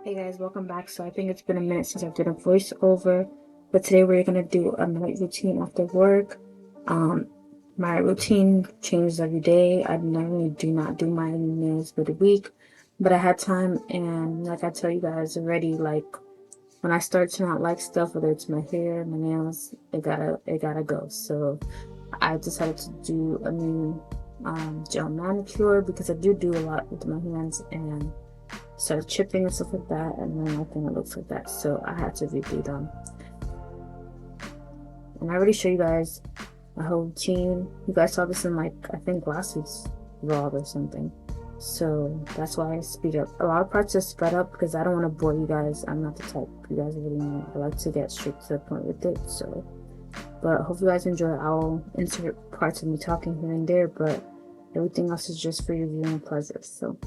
Hey guys, welcome back. So I think it's been a minute since I've done a voiceover, but today we're gonna do a night routine after work. Um, my routine changes every day. I normally do not do my nails for the week, but I had time, and like I tell you guys already, like when I start to not like stuff, whether it's my hair, my nails, it gotta go. So I decided to do a new gel manicure because I do a lot with my hands and started chipping and stuff like that, and then I think it looks like that, so I had to redo them. And I already showed you guys my whole routine. You guys saw this in, like, I think last week's vlog or something, so that's why I speed up a lot of parts. Are sped up because I don't want to bore you guys. I'm not the type, you guys already know, I like to get straight to the point with it. So but hope you guys enjoy. I'll insert parts of me talking here and there, but everything else is just for your viewing pleasure. So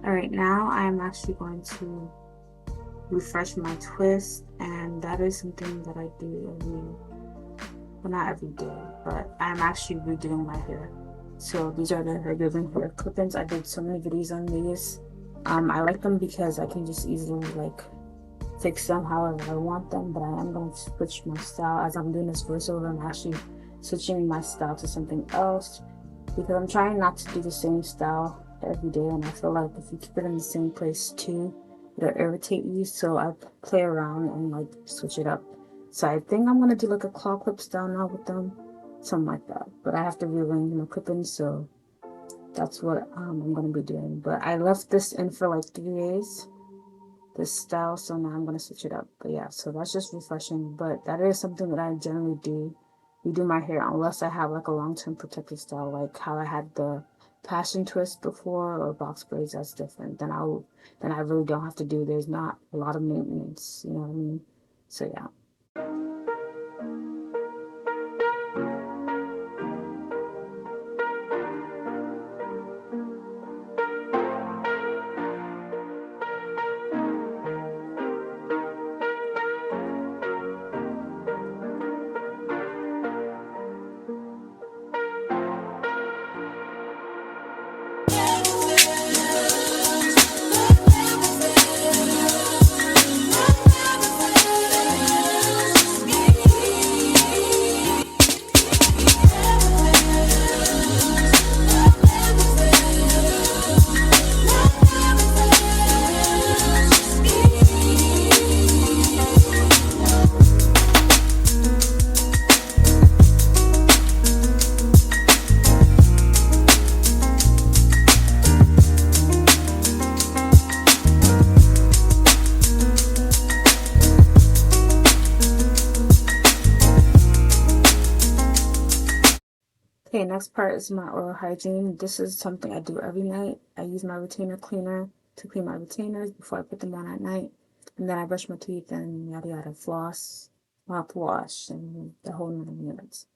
all right, now I'm actually going to refresh my twist, and that is something that I do well, not every day, but I'm actually redoing my hair. So these are the hair giving hair clip-ins. I did so many videos on these. I like them because I can just easily like fix them however I want them, but I am going to switch my style as I'm doing this voiceover. I'm actually switching my style to something else because I'm trying not to do the same style every day, and I feel like if you keep it in the same place too, it'll irritate you. So I play around and like switch it up. So I think I'm gonna do like a claw clip style now with them, something like that. But I have to rearrange my clip-ins, so that's what I'm gonna be doing. But I left this in for like 3 days, this style, so now I'm gonna switch it up. But yeah, so that's just refreshing. But that is something that I generally do. Redo my hair unless I have like a long-term protective style, like how I had the passion twist before, or box braids. That's different. Then I really don't have to do. There's not a lot of maintenance. You know what I mean? So yeah. Okay, next part is my oral hygiene. This is something I do every night. I use my retainer cleaner to clean my retainers before I put them on at night. And then I brush my teeth and yada yada, floss, mouthwash, and the whole 9 minutes.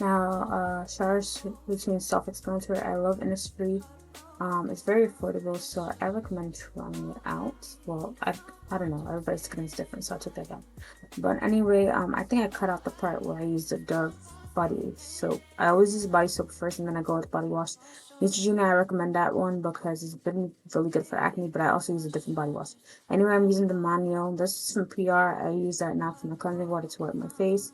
Now, shower routine is self-explanatory. I love Innisfree. It's very affordable, so I recommend trying it out. Well, I don't know, everybody's skin is different, so I took that down. But anyway, I think I cut out the part where I use the Dove body soap. I always use body soap first, and then I go with body wash. Neutrogena, I recommend that one because it's been really good for acne, but I also use a different body wash. Anyway, I'm using the Manicure. This is from PR. I use that now for my cleansing water to wipe my face.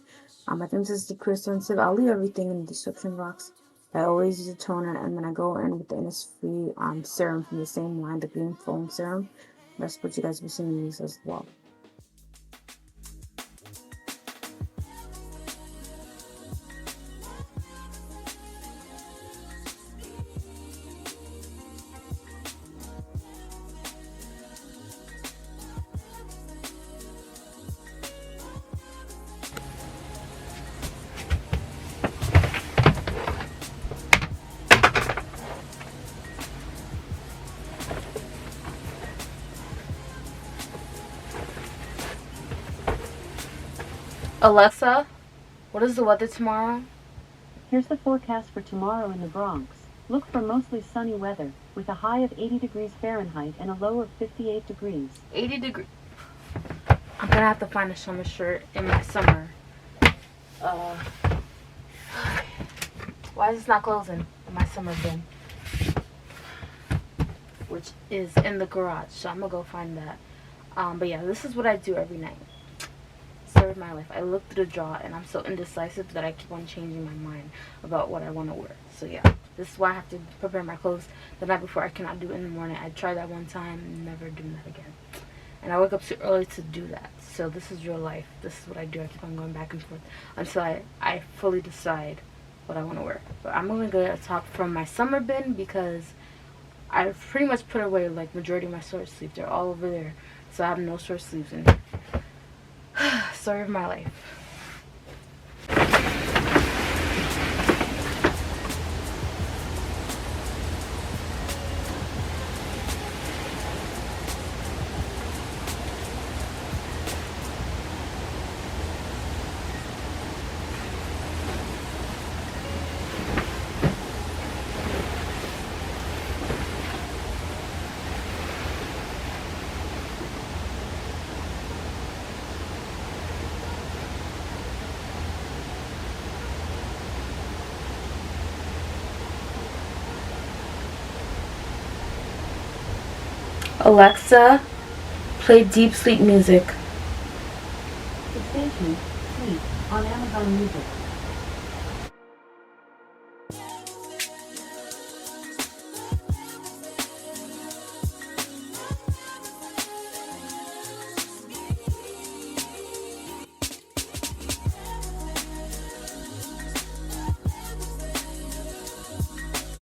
I think this is the clear sensitive. I'll leave everything in the description box. I always use a toner, and then I go in with the Innisfree serum from the same line, the green foam serum. That's what you guys will see me use as well. Alexa, what is the weather tomorrow? Here's the forecast for tomorrow in the Bronx. Look for mostly sunny weather, with a high of 80 degrees Fahrenheit and a low of 58 degrees. 80 degrees. I'm gonna have to find a summer shirt in my summer. Why is this not closing in my summer bin? Which is in the garage, so I'm gonna go find that. But yeah, this is what I do every night. Story of my life. I look through the drawer and I'm so indecisive that I keep on changing my mind about what I want to wear. So yeah, this is why I have to prepare my clothes the night before. I cannot do it in the morning. I tried that one time, never doing that again. And I wake up too early to do that. So this is real life. This is what I do. I keep on going back and forth until I fully decide what I want to wear. But I'm going to go at the top from my summer bin because I've pretty much put away like majority of my short sleeves. They're all over there. So I have no short sleeves in here. Story of my life. Alexa, play deep sleep music. Substantially, Sleep, on Amazon Music.